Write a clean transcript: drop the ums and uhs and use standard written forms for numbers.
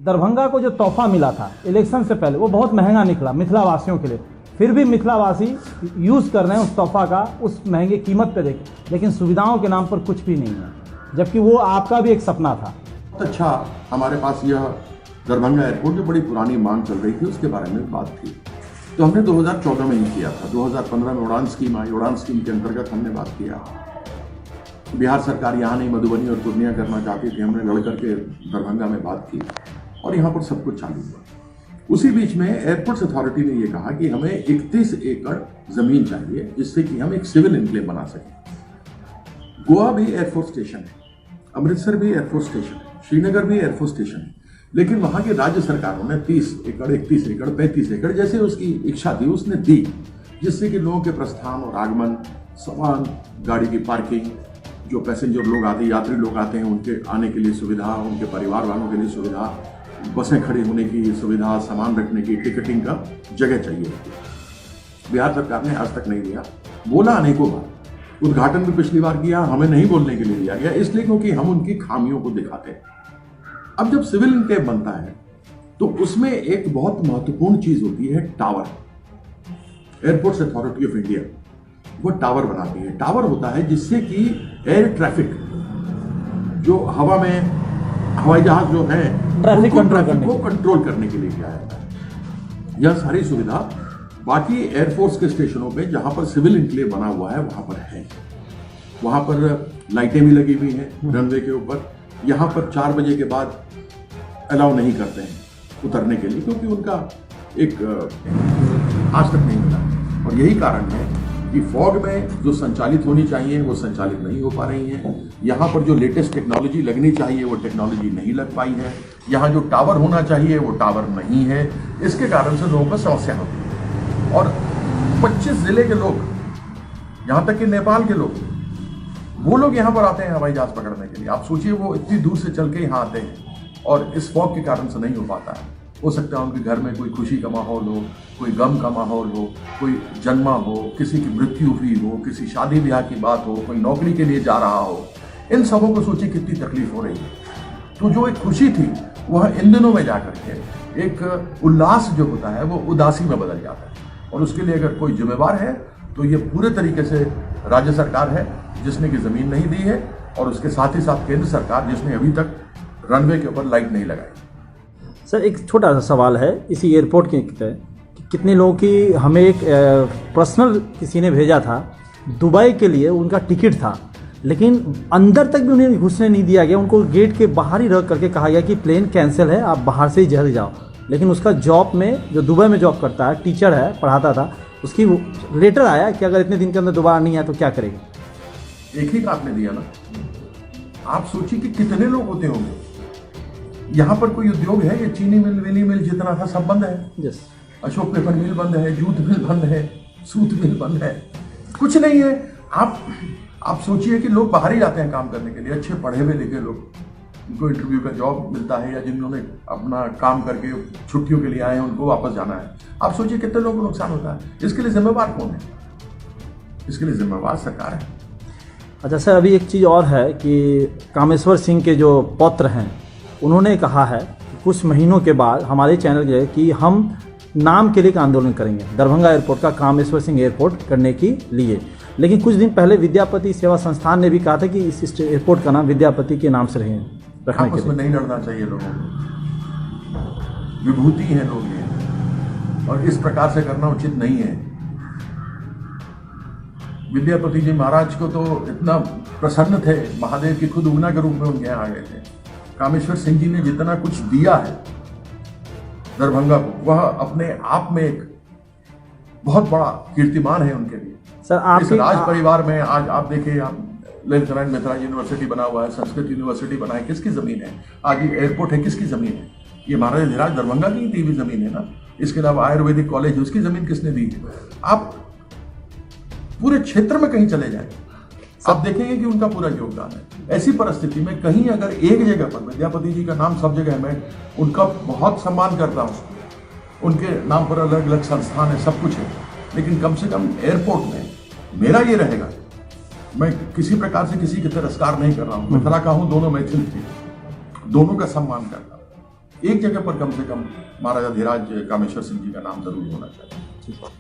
दरभंगा को जो तोहफा मिला था इलेक्शन से पहले वो बहुत महंगा निकला मिथिला वासियों के लिए। फिर भी मिथिला वासी यूज़ कर रहे हैं उस तोहफा का, उस महंगे कीमत पे देखें, लेकिन सुविधाओं के नाम पर कुछ भी नहीं है, जबकि वो आपका भी एक सपना था। बहुत अच्छा हमारे पास यह दरभंगा एयरपोर्ट जो बड़ी पुरानी मांग चल रही थी उसके बारे में बात थी, तो हमने 2014 में ही किया था। 2015 में उड़ान स्कीम आई, उड़ान स्कीम के अंतर्गत हमने बात किया। बिहार सरकार यहाँ नहीं मधुबनी और पूर्णिया करना चाहती थी, हमने लड़ करके दरभंगा में बात की और यहाँ पर सब कुछ चालू हुआ। उसी बीच में एयरपोर्ट्स अथॉरिटी ने ये कहा कि हमें 31 एकड़ जमीन चाहिए जिससे कि हम एक सिविल एन्क्लेव बना सकें। गोवा भी एयरफोर्स स्टेशन है, अमृतसर भी एयरफोर्स स्टेशन है, श्रीनगर भी एयरफोर्स स्टेशन है, लेकिन वहाँ की राज्य सरकारों ने 30 एकड़, 31 एकड़, 35 एकड़ जैसे उसकी इच्छा थी उसने दी, जिससे कि लोगों के प्रस्थान और आगमन, सामान, गाड़ी की पार्किंग, जो पैसेंजर लोग आते, यात्री लोग आते हैं उनके आने के लिए सुविधा, उनके परिवार वालों के लिए सुविधा, बसें खड़ी होने की सुविधा, सामान रखने की, टिकटिंग का जगह चाहिए। बिहार सरकार ने आज तक नहीं दिया, बोला अनेकों बार, उद्घाटन भी पिछली बार किया, हमें नहीं बोलने के लिए दिया गया, इसलिए क्योंकि हम उनकी खामियों को दिखाते हैं। अब जब सिविल एन्क्लेव बनता है तो उसमें एक बहुत महत्वपूर्ण चीज होती है tower. Airports authority of India वो टावर बनाती है। टावर होता है जिससे कि एयर ट्रैफिक, जो हवा में हवाई जहाज जो है ट्रैफिक को कंट्रोल करने के लिए किया जाता है। यह सारी सुविधा बाकी एयरफोर्स के स्टेशनों पे जहां पर सिविल एन्क्लेव बना हुआ है वहां पर है। वहां पर लाइटें भी लगी हुई हैं रनवे के ऊपर। यहाँ पर 4 बजे के बाद अलाउ नहीं करते हैं उतरने के लिए, क्योंकि उनका एक आज तक नहीं मिला। और यही कारण है कि फॉग में जो संचालित होनी चाहिए वो संचालित नहीं हो पा रही है। यहाँ पर जो लेटेस्ट टेक्नोलॉजी लगनी चाहिए वो टेक्नोलॉजी नहीं लग पाई है। यहाँ जो टावर होना चाहिए वो टावर नहीं है। इसके कारण से लोगों को समस्या होती है। और 25 जिले के लोग, यहाँ तक कि नेपाल के लोग, वो लोग यहाँ पर आते हैं हवाई जहाज पकड़ने के लिए। आप सोचिए वो इतनी दूर से चल के यहाँ आते हैं और इस फॉग के कारण से नहीं हो पाता है। हो सकता है उनके घर में कोई खुशी का माहौल हो, कोई गम का माहौल हो, कोई जन्मा हो, किसी की मृत्यु हुई हो, किसी शादी ब्याह की बात हो, कोई नौकरी के लिए जा रहा हो। इन सबों को सोचिए कितनी तकलीफ हो रही है। तो जो एक खुशी थी वह इन दिनों में जाकर के एक उल्लास जो होता है वो उदासी में बदल जाता है। और उसके लिए अगर कोई जिम्मेवार है तो ये पूरे तरीके से राज्य सरकार है जिसने की जमीन नहीं दी है, और उसके साथ ही साथ केंद्र सरकार जिसने अभी तक रनवे के ऊपर लाइट नहीं लगाई। सर एक छोटा सा सवाल है इसी एयरपोर्ट के कि कितने लोगों की, हमें एक पर्सनल किसी ने भेजा था दुबई के लिए, उनका टिकट था लेकिन अंदर तक भी उन्हें घुसने नहीं दिया गया। उनको गेट के बाहर ही रख करके कहा गया कि प्लेन कैंसिल है, आप बाहर से ही जल्द जाओ। लेकिन उसका जॉब में, जो दुबई में जॉब करता है, टीचर है, पढ़ाता था, उसकी लेटर आया कि अगर इतने दिन के अंदर दोबारा नहीं आया तो क्या करेगा। एक ही आपने दिया ना, आप सोचिए कि कितने लोग होते होंगे। यहाँ पर कोई उद्योग है? ये चीनी मिल, वेली मिल जितना था सब बंद है। यस, अशोक पेपर मिल बंद है, जूट मिल बंद है, सूत मिल बंद है, कुछ नहीं है। आप सोचिए कि लोग बाहर ही जाते हैं काम करने के लिए, अच्छे पढ़े हुए लिखे लोग, उनको इंटरव्यू का जॉब मिलता है, या जिन्होंने अपना काम करके छुट्टियों के लिए आए हैं उनको वापस जाना है। आप सोचिए कितने लोगों को नुकसान होता है। इसके लिए जिम्मेवार कौन है? इसके लिए जिम्मेवार सरकार है। अच्छा सर, अभी एक चीज़ और है कि कामेश्वर सिंह के जो पौत्र हैं उन्होंने कहा है कुछ महीनों के बाद हमारे चैनल के कि हम नाम के लिए का आंदोलन करेंगे दरभंगा एयरपोर्ट का कामेश्वर सिंह एयरपोर्ट करने के लिए। लेकिन कुछ दिन पहले विद्यापति सेवा संस्थान ने भी कहा था कि इस एयरपोर्ट का नाम विद्यापति के नाम से रखने के लिए। नहीं लड़ना चाहिए लोगों को, विभूति हैं लोग ये, और इस प्रकार से करना उचित नहीं है। विद्यापति जी महाराज को तो इतना प्रसन्न थे, महादेव की खुद उगना के रूप में उनके यहाँ आ गए थे। कामेश्वर सिंह जी ने जितना कुछ दिया है दरभंगा को, वह अपने आप में एक बहुत बड़ा कीर्तिमान है उनके लिए। सर इस राज परिवार में आज आप देखिए, आप ललित नारायण मिथिला यूनिवर्सिटी बना हुआ है, संस्कृत यूनिवर्सिटी बना है, किसकी जमीन है? आज ये एयरपोर्ट है, किसकी जमीन है? ये महाराजा धीराज दरभंगा की दी हुई जमीन है ना। इसके अलावा आयुर्वेदिक कॉलेज है, उसकी जमीन किसने दी है? आप पूरे क्षेत्र में कहीं चले जाए, आप देखेंगे कि उनका पूरा योगदान है। ऐसी परिस्थिति में कहीं अगर एक जगह पर, विद्यापति जी का नाम सब जगह, मैं उनका बहुत सम्मान करता हूँ, उनके नाम पर अलग अलग संस्थान है, सब कुछ है, लेकिन कम से कम एयरपोर्ट में मेरा ये रहेगा, मैं किसी प्रकार से किसी की तिरस्कार नहीं कर रहा हूँ। मिथिला का हूँ, दोनों मैथिल थे, दोनों का सम्मान करता हूँ। एक जगह पर कम से कम महाराजा धीराज कामेश्वर सिंह जी का नाम जरूर होना चाहिए।